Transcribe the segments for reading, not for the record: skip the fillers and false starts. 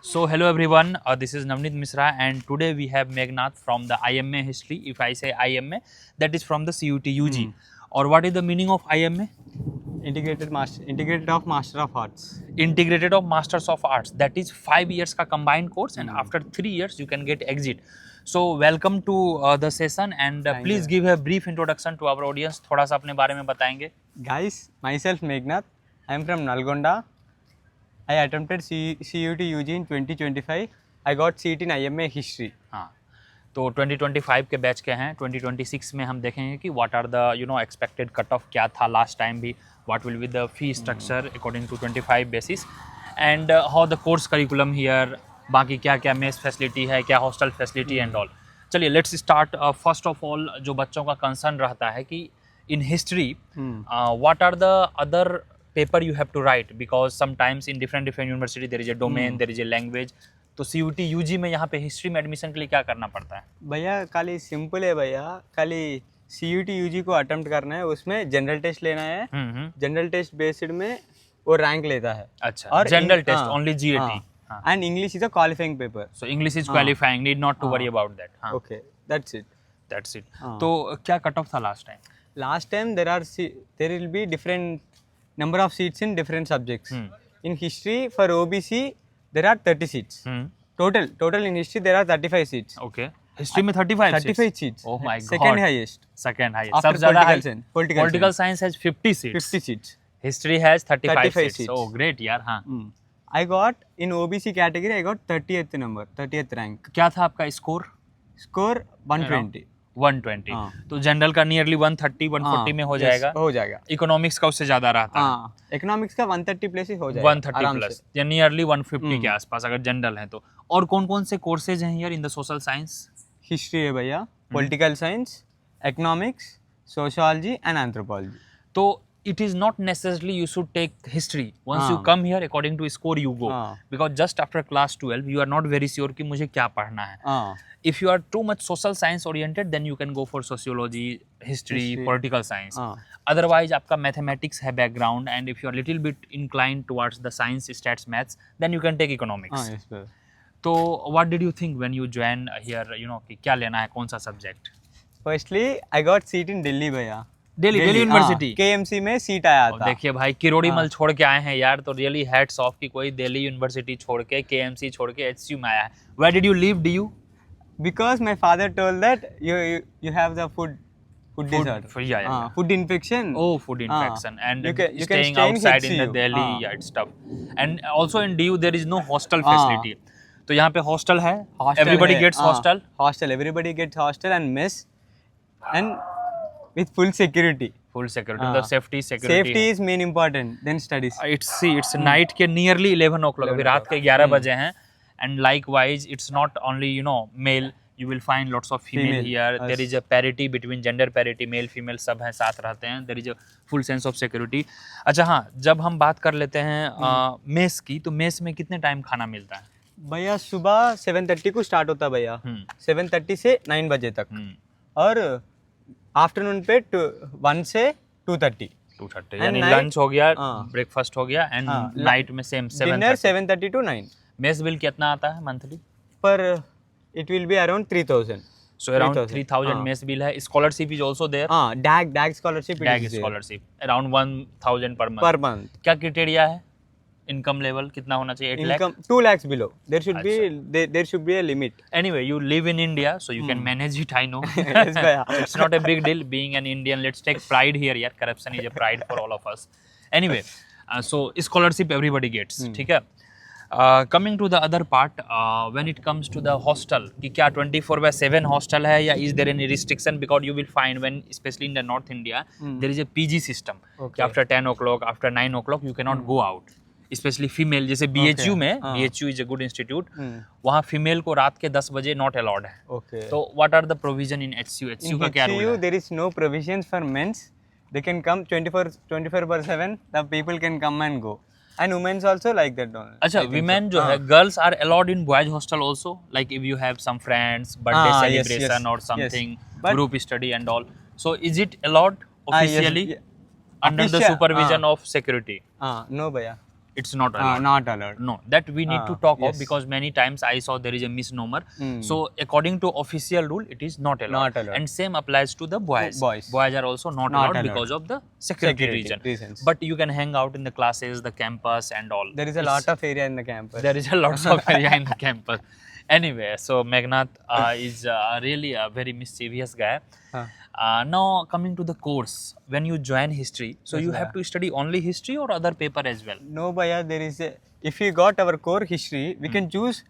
So hello everyone, this is Navneet Misra and today we have Megnath from the IMA history. If I say IMA, that is from the CUT UG. Or what is the meaning of IMA? Integrated of Master of Arts. Integrated of Masters of Arts. That is 5 years का combined course and after 3 years you can get exit. So welcome to the session and Thank please you. give a brief introduction to our audience. थोड़ा सा अपने बारे में बताएंगे. Guys, myself Megnath. I am from Nalgonda. I attempted CUT UG in 2025. I got seat in IMA history. हाँ, तो 2025 के batch के हैं. 2026 में हम देखेंगे कि what are the expected cut off क्या था लास्ट टाइम भी, what will be the fee structure according to 25 basis and how the course curriculum here, बाकी क्या क्या मेस फैसिलिटी है, क्या हॉस्टल फैसिलिटी एंड ऑल. चलिए let's start. First of all जो बच्चों का कंसर्न रहता है कि in history what are the other paper you have to write because sometimes in different university there is a domain, there is a language. तो CUT UG में यहाँ पे हिस्ट्री में एडमिशन के लिए क्या करना पड़ता है? भैया खाली सिंपल है भैया, खाली CUT UG को अटेम्प्ट करना है, उसमें जनरल टेस्ट लेना है. जनरल टेस्ट बेस्ड में वो रैंक लेता है. अच्छा, और general test only GAT and English is a qualifying paper. So English is qualifying, need not to worry about that. Okay, that's it. तो क्या कट ऑफ था last time? Last time there will be different number of seats in different subjects. In history for OBC there are 30 seats. Total in history there are 35 seats. Okay. History में 35 seats. Oh my god. Second highest. सब ज्यादा political science has 50 seats. 50 seats. History has 35 seats. seats. Oh great यार. हाँ. I got in OBC category I got 30th rank. क्या था आपका score? Score 120. 120. तो general का नियरली 130 140 में हो जाएगा. हो जाएगा. इकोनॉमिक्स का उससे ज्यादा रहता है. इकोनॉमिक्स का 130 प्लस ही हो जाएगा. 130 प्लस या नियरली 150 के आसपास अगर जनरल है तो. और कौन कौन से कोर्सेज हैं यार in the social science? History है भैया, political science, economics, sociology and anthropology. तो it is not necessarily you should take history. Once you come here according to score you go. Because just after class 12 you are not very sure कि मुझे क्या पढ़ना है. If you are too much social science oriented then you can go for sociology, history, political science. Otherwise आपका mathematics है background and if you are little bit inclined towards the science, stats, maths then you can take economics. yes, sir. तो what did you think when you join here, कि क्या लेना है, कौन सा subject? Firstly I got seat in Delhi भैया. Delhi university KMC में seat आया था. देखिए भाई किरोड़ी मल छोड़ के आए हैं यार, तो रियली हैट्स ऑफ कि कोई दिल्ली यूनिवर्सिटी छोड़ के KMC छोड़ के HCU में आया है. Where did you leave DU? Because my father told that you have the food disorder. Food infection. Oh, food infection and you can staying stay in outside in the HCU. Delhi, yeah, it's tough. And also in DU there is no hostel facility. तो यहाँ पे hostel है. Everybody gets hostel. Everybody gets hostel and mess and with full security. The safety is main important then studies. It's night के nearly 11 o'clock, अभी रात के 11 बजे हैं. And likewise it's not only male, you will find lots of female here. There is a parity between gender parity, male female सब हैं, साथ रहते हैं. There is a full sense of security. अच्छा हाँ, जब हम बात कर लेते हैं मेस की, तो मेस में कितने टाइम खाना मिलता है? भैया सुबह 7:30 को स्टार्ट होता है भैया, 7:30 से 9 बजे तक. और आफ्टरनून पे 1 से 2:30 यानी लंच हो गया, ब्रेकफास्ट हो गया एंड नाइट में सेम 7:30 to 9. मेस बिल कितना आता है मंथली? पर it will be around 3000. So around 3000 mess bill है. Scholarship is also there. डैग स्कॉलरशिप अराउंड 1000 पर मंथ. क्या क्राइटेरिया है? इनकम लेवल कितना होना चाहिए? 8 lakh? 2 lakhs below. There should be a limit. Anyway, you live in India, so you can manage it, I know. It's not a big deal being an Indian. Let's take pride here. Yeah, corruption is a pride for all of us. Anyway, so scholarship everybody gets. ठीक है. Coming to the other part, when it comes to the hostel, कि क्या 24/7 hostel है या is there any restriction? Because you will find when, especially in the North India, there is a PG system. कि after 10 o'clock, after 9 o'clock, you cannot go out. Specially female, जैसे BHU में, BHU is a good institute, वहाँ female को रात के 10 बजे not allowed है. तो what are the provision in HCU का क्या रूल है? There is no provisions for mens. They can come 24/7. The people can come and go. And womens also like that. अच्छा, विमेन जो है, girls are allowed in boys hostel also, like if you have some friends, birthday celebration और something, group study and all. So is it allowed officially under the supervision of security? No भैया. it's not allowed. Not allowed. No, that we need to talk of, yes. because many times I saw there is a misnomer. Mm. So according to official rule, it is not allowed. Not allowed. And same applies to the boys. Boys. Boys are also not allowed because of the security reasons. But you can hang out in the classes, the campus and all. There is a lot of area in the campus. There is a lots of area in the campus. Anyway, so Meghnad is really a very mischievous guy. Huh. Now coming to the course, when you join history, so Yes, you yeah. have to study only history or other paper as well? No, Bhaiya, there is a, if we got our core history, we can choose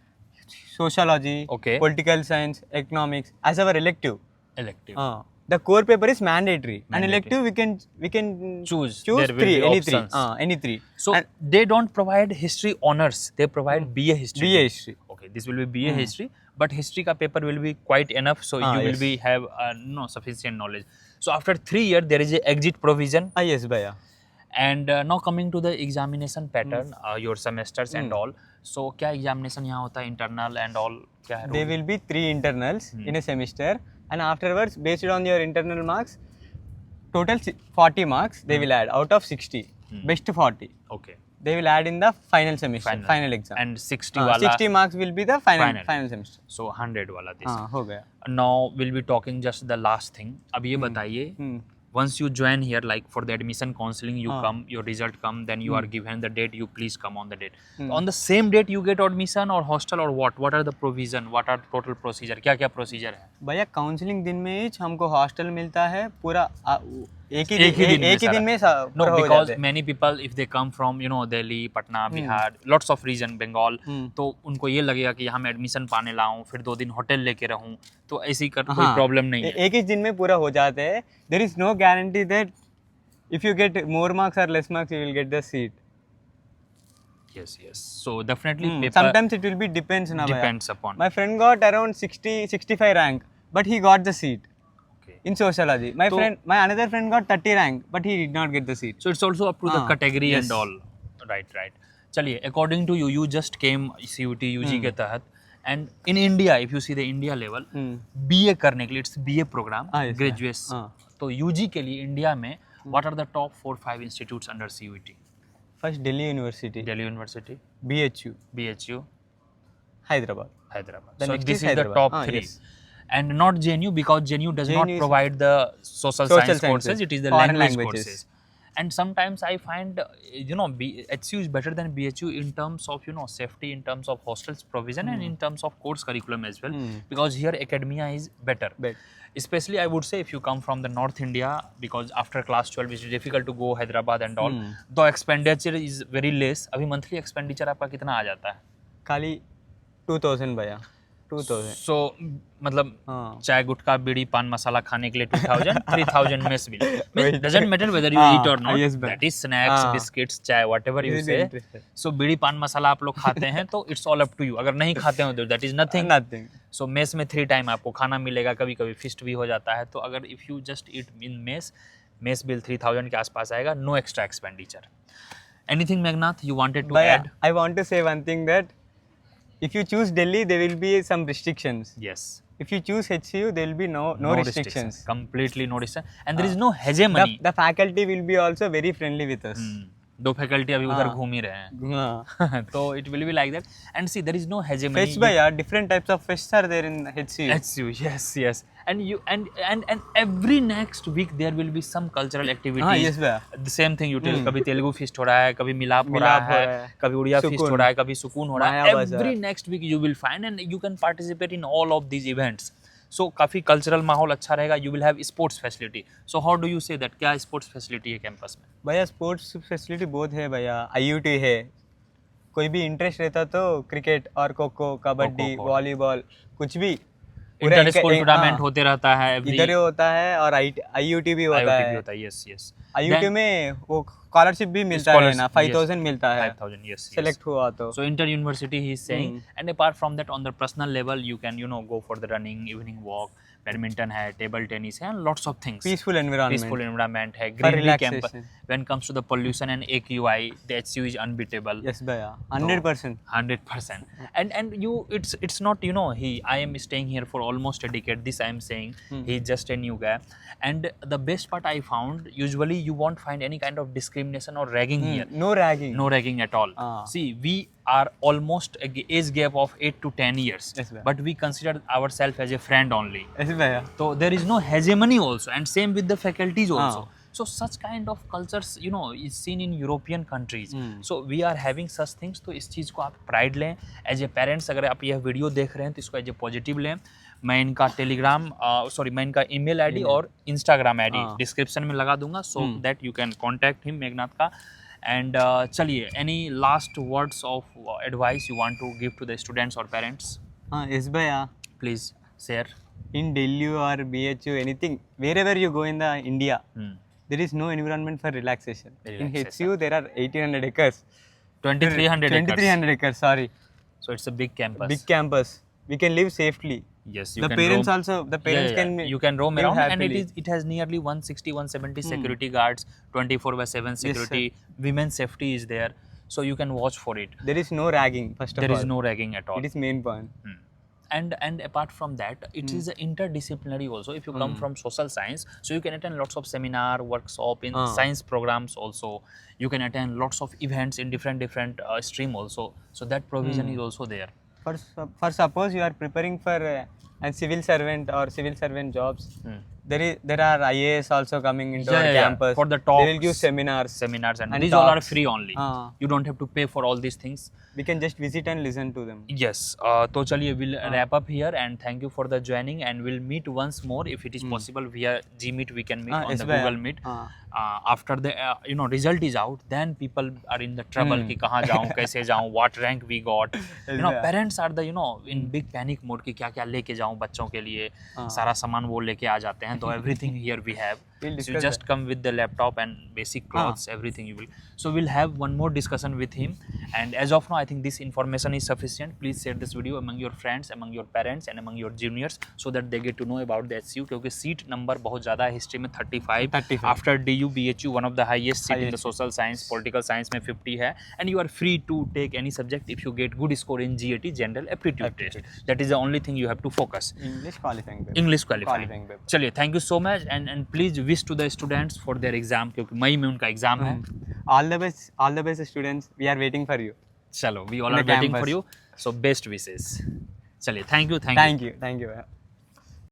sociology, Okay. political science, economics as our elective. Elective. The core paper is mandatory. And Mandatory. elective we can Choose. There will three, be any options. three. Any three. So And they don't provide history honors, they provide BA history. BA history. Okay, this will be BA history, but history ka paper will be quite enough, so you will yes. be have no sufficient knowledge. So after 3 years there is a exit provision. Yes, Bhaiya. And now coming to the examination pattern, your semesters and all. So क्या examination यहाँ होता है, internal and all क्या है? There will be 3 internals in a semester, and afterwards, based on your internal marks, total 40 marks they will add out of 60. Best 40. Okay. They will add in the final semester, final exam. And 60 wala. 60 marks will be the final semester. So 100 wala this. हाँ, हो गया. Now we'll be talking just the last thing. अब ये बताइए, once you join here, like for the admission counseling, you come, your result come, then you are given the date, you please come on the date. On the same date you get admission or hostel or what? What are the provision? What are total procedure? क्या क्या procedure है? भैया counselling दिन में ही हमको hostel मिलता है पूरा एक ही दिन में No, because many people if they come from Delhi, Patna, Bihar, lots of region, Bengal, तो उनको ये लगेगा कि यहाँ मैं एडमिशन पाने लाऊं, फिर 2 दिन होटल लेके रहूं, तो ऐसी कोई प्रॉब्लम नहीं है. एक ही दिन में पूरा हो जाते हैं. There is no guarantee that if you get more marks और less marks you will get the seat. Yes. So definitely paper Sometimes it will be depends upon. My friend got around 65 rank, but he got the seat. Okay. In sociology. My another friend got 30 rank, but he did not get the seat. So it's also up to the category yes. and all. Right. चलिए, according to you, you just came CUT UG के तहत, and in India, if you see the India level, BA करने के लिए it's BA program, graduation. तो UG के लिए India में what are the top 4-5 institutes under CUT? First Delhi University, BHU, Hyderabad. So next this is is Hyderabad. the top 3. Yes. And not JNU, because JNU does not JNU is provide the social science courses, it is the foreign language languages. courses. And sometimes I find, HU is better than BHU in terms of, safety, in terms of hostels provision and in terms of course curriculum as well. Because here academia is better. Especially I would say if you come from the North India, because after class 12 it's difficult to go Hyderabad and all, the expenditure is very less. अभी monthly expenditure आपका कितना आ जाता है? खाली 2000 भैया, 2000. So मतलब चाय गुटखा बीड़ी पान मसाला खाने के लिए 2000, 3000 mess bill. Doesn't matter whether you eat or not. Yes, that is snacks, biscuits, चाय, whatever you say. So बीड़ी पान मसाला आप लोग खाते हैं तो it's all up to you. अगर नहीं खाते हो तो that is nothing. So mess में 3 time आपको खाना मिलेगा, कभी कभी feast भी हो जाता है. तो अगर if you just eat in mess bill 3000 के आसपास आएगा, no extra expenditure. Anything Meghnad you wanted to add? I want to say one thing, that if you choose Delhi, there will be some restrictions. Yes. If you choose HCU, there will be no restrictions. Completely no restrictions. And there is no hegemony. The faculty will be also very friendly with us. 2 faculty अभी उधर घूम ही रहे हैं. So it will be like that. And see, there is no hegemony. Fests bhaiya, different types of fests are there in HCU. HCU, yes. And you and every next week there will be some cultural activities. Yes bhaiya. The same thing you tell. कभी Telugu feast हो रहा है, कभी मिलाप हो रहा है, कभी उड़िया feast हो रहा है, कभी सुकून हो रहा है. Every next week you will find and you can participate in all of these events. So काफी cultural माहौल अच्छा रहेगा. You will have sports facility. So how do you say that? क्या sports facility है campus में? भैया sports facility बहुत है भैया. IUT है. कोई भी इंटरेस्ट रहता तो क्रिकेट और खो-खो, कबड्डी, वॉलीबॉल, कुछ भी इंटर स्कूल टूर्नामेंट होते रहता है. इधर ही होता है और IUT भी होता है. Yes. IUT में वो स्कॉलरशिप भी मिलता है ना, 5000 मिलता है. 5000, yes. Select हुआ तो. So inter university he is saying, and apart from that on the personal level you can go for the running, evening walk, badminton है, table tennis है, and lots of things. Peaceful environment है, greenery campus. When it comes to the pollution and AQI, the HCU is unbeatable. Yes भैया, 100%. 100%. And you, it's not, I am staying here for almost a decade. This I am saying, he is just a new guy. And the best part I found, usually you won't find any kind of discrimination discrimination or ragging here. No ragging. No ragging at all. See, we are almost age gap of 8 to 10 years, Yes, bhaiya. but we consider ourselves as a friend only. Yes, bhaiya. So there is no hegemony also, and same with the faculties also. So such kind of cultures, you know, is seen in European countries. So we are having such things. तो इस चीज़ को आप pride लें as a parents. अगर आप यह video देख रहे हैं तो इसको एज ए पॉजिटिव लें. मैं इनका मैं इनका ईमेल आईडी और इंस्टाग्राम आईडी डिस्क्रिप्शन में लगा दूंगा, so that you can contact him, Meghnath का. एंड चलिए, any last words of advice you want to give to the students और parents? Yes, bhaiya. Please share. In Delhi or BHU, anything, wherever you go in the India, there is no environment for relaxation. In HCU, there are 1800 acres. 2300 acres. 2300 acres, sorry. So it's a big campus. Big campus. We can live safely. Yes, you The can parents roam. also, the parents can You can roam live around, and happily. it has nearly 160 170 security guards, 24/7 security. Women's safety is there, so you can watch for it. There is no ragging, first of all. There is no ragging at all. It is main point. And apart from that, it is interdisciplinary also. If you come from social science, so you can attend lots of seminar, workshop in science programs also. You can attend lots of events in different stream also. So that provision is also there. For suppose you are preparing for a civil servant or civil servant jobs, there are IAS also coming into our campus. For the talks, they will give seminars and and these all are talks. free only. You don't have to pay for all these things. We can just visit and listen to them. Yes. तो चलिए, we'll wrap up here and thank you for the joining, and we'll meet once more if it is possible via Gmeet. We can meet on yes, the bhaiya. Google Meet. After the result is out, then people are in the trouble कि कहाँ जाऊँ, कैसे जाऊँ, what rank we got. Parents are the in big panic mode कि क्या क्या लेके जाऊँ बच्चों के लिए. सारा सामान वो लेके आ जाते हैं. तो everything here we have. So you just come with the laptop and basic clothes, everything you will. So we'll have one more discussion with him. And as of now, I think this information is sufficient. Please share this video among your friends, among your parents, and among your juniors, so that they get to know about the HCU. क्योंकि seat number बहुत ज़्यादा है history में 35. After DU, BHU, one of the highest seat in the social science, political science में 50 है. And you are free to take any subject if you get good score in GAT, General Aptitude Test. That is the only thing you have to focus. English qualifying. English qualifying. चलिए, thank you so much, and please wish to the students for their exam, क्योंकि मई में उनका exam है. All the best students. We are waiting for you. चलो, we all are waiting for you. So best wishes. चलिए, thank you. Thank you.